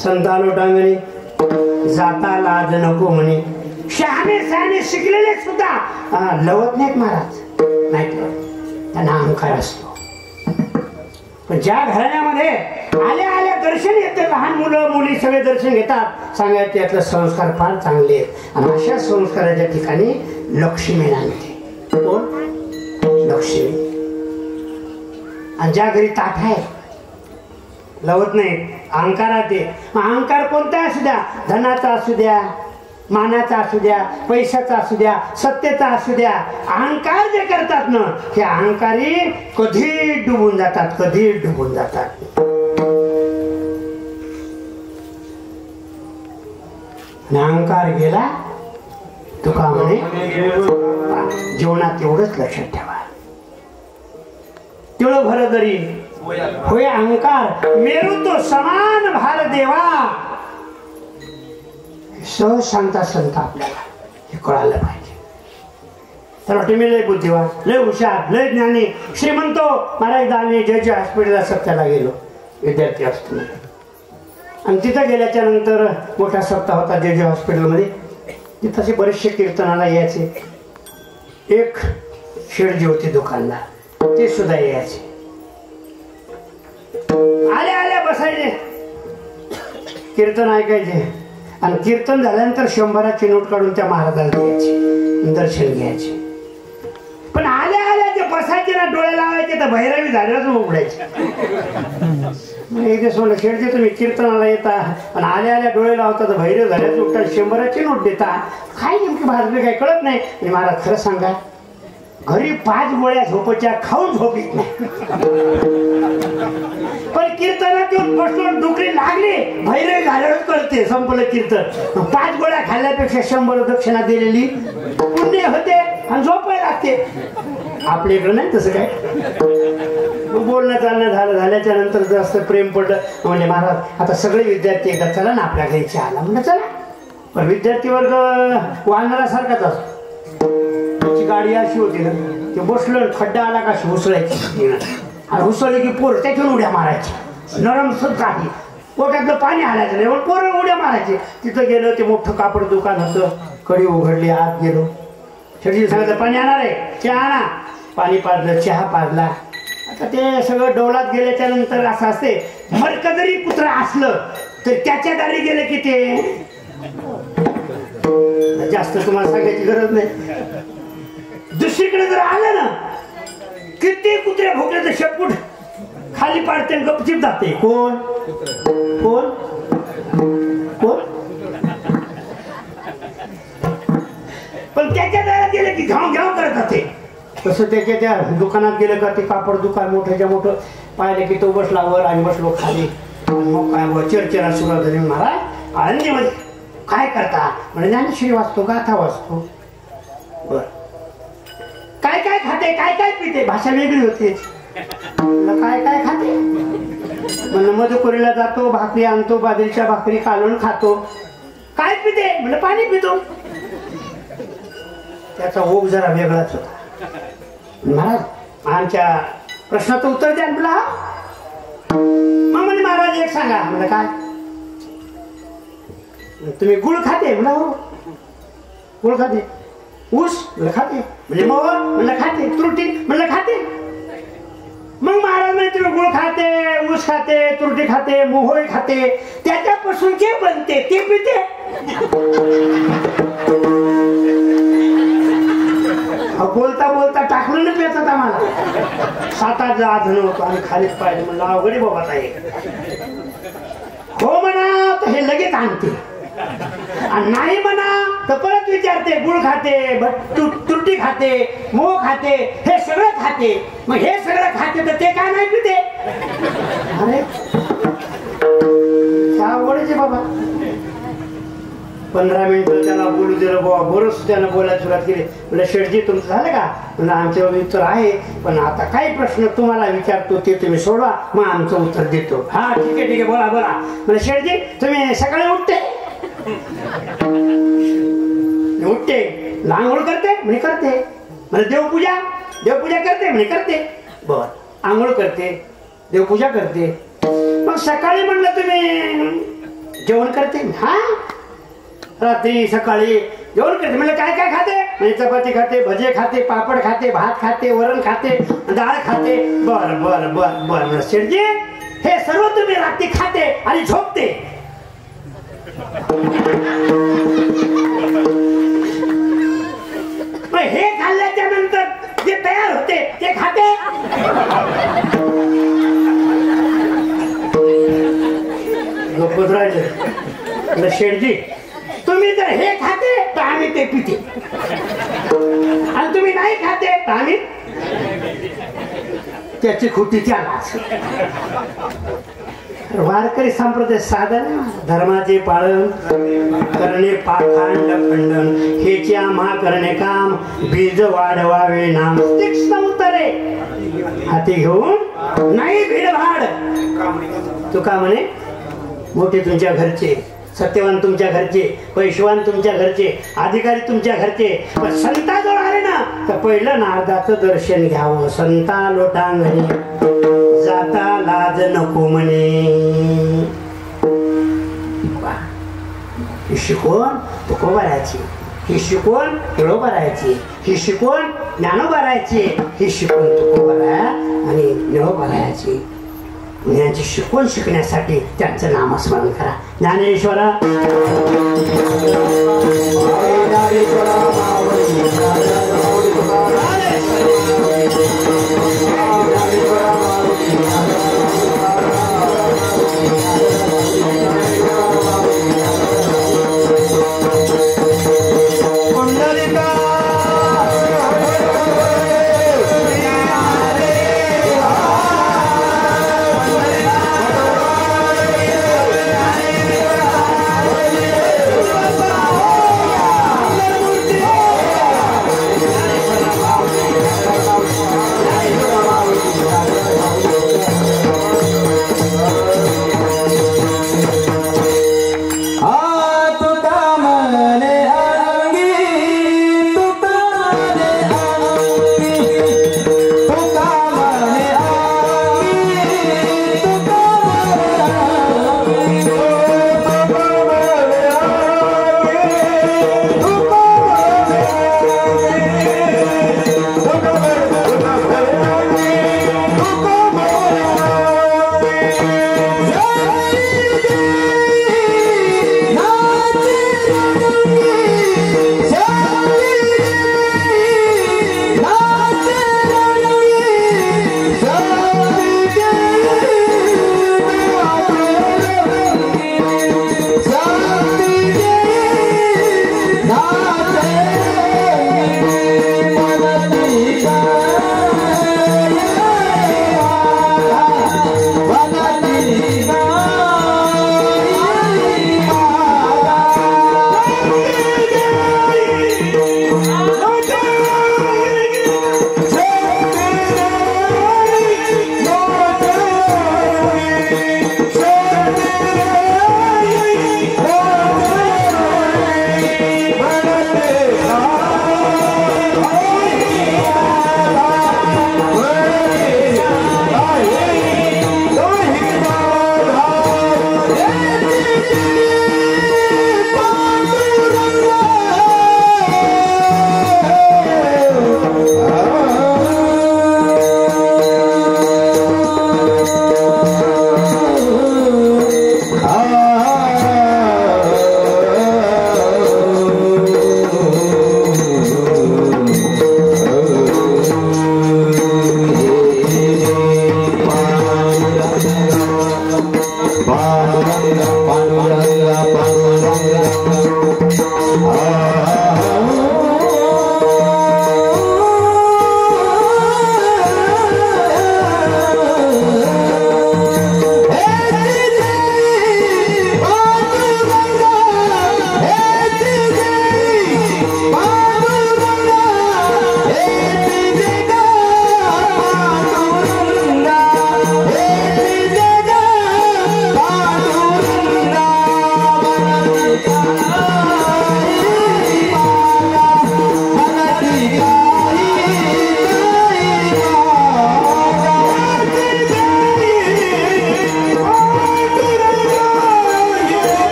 संतालो टांगणे जाता लाज नको म्हणे. शहाणे शहाणे शिकलेले सुद्धा लवत नाहीत महाराज, नाही त्यांना अहंकार असतो. पण ज्या घराण्यामध्ये आल्या आल्या दर्शन येते, लहान मुलं मुली सगळे दर्शन घेतात, सांगायचे त्यातले संस्कार फार चांगले आहेत. आणि अशा संस्काराच्या ठिकाणी लक्ष्मी नांदते. कोण? लक्ष्मी. आणि ज्या घरी ताठ आहे लवत नाही, अहंकारात आहे. अहंकार कोणता असू द्या, धनाचा असू द्या, मानाचा असू द्या, पैशाचा असू द्या, सत्तेचा असू द्या, अहंकार जे करतात ना, हे अहंकारी कधी डुबून जातात, कधी डुबून जातात. अहंकार गेला तुका म्हणे जीवनात एवढंच लक्षात ठेवा. तेवढं भर तरी होय अहंकार मेरू तो समान भार देवा. सहज सांगता सांगता आपल्याला हे कळायला पाहिजे. तर वाटते मी लय बुद्धिवान, लय हुशार, लय ज्ञानी, श्रीमंतो. मला एकदा आम्ही जयच्या हॉस्पिटलला सप्त्याला गेलो विद्यार्थी असतो, आणि तिथं गेल्याच्या नंतर मोठा सप्ताह होता जय हॉस्पिटलमध्ये. तिथं असे बरेचसे कीर्तनाला यायचे. एक शेडजी होते दुकानदार, ते सुद्धा यायचे. आल्या आल्या बसायचे, कीर्तन ऐकायचे, आणि कीर्तन झाल्यानंतर 100ची नोट काढून त्या महाराजाला द्यायची, दर्शन घ्यायचे. पण आल्या आल्या जे बसायचे ना, डोळे लावायचे तर भैरवी झाल्याच उघडायचे. एकदा सोडलं, शेडचे तुम्ही कीर्तनाला येता आणि आल्या आल्या डोळे लावता तर भैरव झाल्याच उठता, 100ची नोट देता, काय नेमकी भाजली काही कळत नाही. आणि मला खरं सांगा, घरी 5 गोळ्या झोपच्या खाऊन झोपीत नाही, पण कीर्तनात येऊन बसलो, डुकरी लागली, भैरवी झाल्यावरच कळते संपलं कीर्तन. 5 गोळ्या खाल्ल्यापेक्षा 100 दक्षिणा दिलेली पुण्य होते आणि झोपायला लागते. आपल्या इकडं नाही तसं काय. बोलणं चालणं झाल्याच्या नंतर जास्त प्रेम पडलं. म्हणजे महाराज आता सगळे विद्यार्थी एकदा चला ना आपल्या घरी चहाला. म्हणजे चला. पण विद्यार्थी वर्ग वाहणारा सारखाच असतो. त्याची गाडी अशी होती ना, ते बसलं, खड्डा आला का हुसळायची, आणि हुसळली की पोर त्याच्यावर उड्या मारायची. नरम सुद्धा काही पोटातलं पाणी आलायचं नाही, पण पोरं उड्या मारायचे. तिथं गेलं, ते मोठं कापड दुकान होतं, कडी उघडली, आत गेलो. शेवटी सांगितलं पाणी आणणार आहे, चहा आणा. पाणी पाजलं, चहा पाजला. आता ते सगळं डोलात गेल्याच्या नंतर असं असते, मरक जरी कुत्रा असलं तर त्याच्या दारी गेलं की ते जास्त तुम्हाला सांगायची गरज नाही. दुसरीकडे जर आलं ना, किती कुत्रे भोगले तर शेपूट खाली पाडते, गपचिप जाते. कोण कोण कोण? पण त्याच्या दारात गेले की घाव घाव करत जाते. तसं त्याच्या त्या दुकानात गेलं का, ते कापड दुकान मोठ्याच्या मोठं पाहिलं की तो बसला वर आणि बसलो खाली. मग काय चर्चेला सुरुवात झाली. महाराज आळंदीमध्ये काय करता? म्हणजे ज्ञानेश्वरी वाचतो, गाथा वाचतो. बर, काय काय खाते, काय काय पिते? भाषा वेगळी होते. काय काय खाते म्हणलं, मधुकोरीला जातो, भाकरी आणतो, बाजरीच्या भाकरी कालवून खातो. काय पिते म्हणलं, पाणी पितो. त्याचा ओघ जरा वेगळाच होता. महाराज आमच्या प्रश्नाचं उत्तर द्या तुला. मग म्हणे महाराज एक सांगा. म्हणलं काय? तुम्ही गुळ खाते? म्हणलं हो. गुळ खाते. ऊस? म्हणलं खाते. म्हणजे मोहर? म्हणलं खाते. त्रुटी? म्हणलं खाते. मग महाराज म्हणे तुम्ही गुळ खाते, ऊस खाते, त्रुटी खाते, मोहोळ खाते, त्याच्यापासून जे बनते ते पिते. बोलता बोलता टाकलं पेचत आम्हाला. 7-8 जण होतो आणि खालीच पाहिजे. म्हणलं अवघडी बाबा ताई. हो म्हणा तर हे लगेच आणते, आणि नाही म्हणा तर परत विचारते. गुळ खाते, त्रुटी खाते, मोह खाते, हे सगळं खाते. मग हे सगळं खाते तर ते काय नाही पिते? अरे अवघडचे बाबा. 15 मिनिटं त्याला बोलू दिलं बाबा. बरंच त्यानं बोलायला सुरुवात केली. म्हणजे शेठजी तुमचं झालं का? म्हणजे आमच्या उत्तर आहे, पण आता काही प्रश्न तुम्हाला विचारतो ते तुम्ही सोडवा, मग आमचं उत्तर देतो. हा ठीक आहे ठीक आहे, बोला बोला. म्हणजे शेठजी तुम्ही सकाळी उठते? आंघोळ करते? म्हणे करते. म्हणजे देवपूजा करते? म्हणे करते. बर, आंघोळ करते, देवपूजा करते. मग सकाळी म्हणलं तुम्ही जेवण करते हा रात्री सकाळी जेवण करते म्हणजे काय काय खाते म्हणजे चपाती खाते भजे खाते पापड खाते भात खाते वरण खाते डाळ खाते बर बर बर बर शेठजी हे सर्व तुम्ही रात्री खाते आणि झोपते हे खाल्ल्याच्या नंतर जे तयार होते ते खाते शेठजी तुम्ही जर हे खाते तर आम्ही ते पिते आणि तुम्ही नाही खाते तर आम्ही त्याची खोटी त्यालाच वारकरी संप्रदाय साधन धर्माचे पालन करणे पाखंड खंडन हेचे आम्हा करणे काम बीज वाढवावे नाम तीक्ष्ण उत्तरे हाती घेऊन नाही भीडभाड तुका म्हणे मोठे तुमच्या घरचे सत्यवान तुमच्या घरचे पैशवान तुमच्या घरचे अधिकारी तुमच्या घरचे पण संताजवळ आले ना तर पहिलं नारदाचं दर्शन घ्यावं संता लोटांगणी जाता लाज नको म्हणे ही शिकवण तुकोबारायची ही शिकवण केळोबारायची ही शिकवण ज्ञानोबारायची ही शिकवण तुकोबारा आणि ज्ञानोबारायची यांची शिकवण शिकण्यासाठी त्यांचं नामस्मरण करा ज्ञानेश्वरा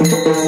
Ah!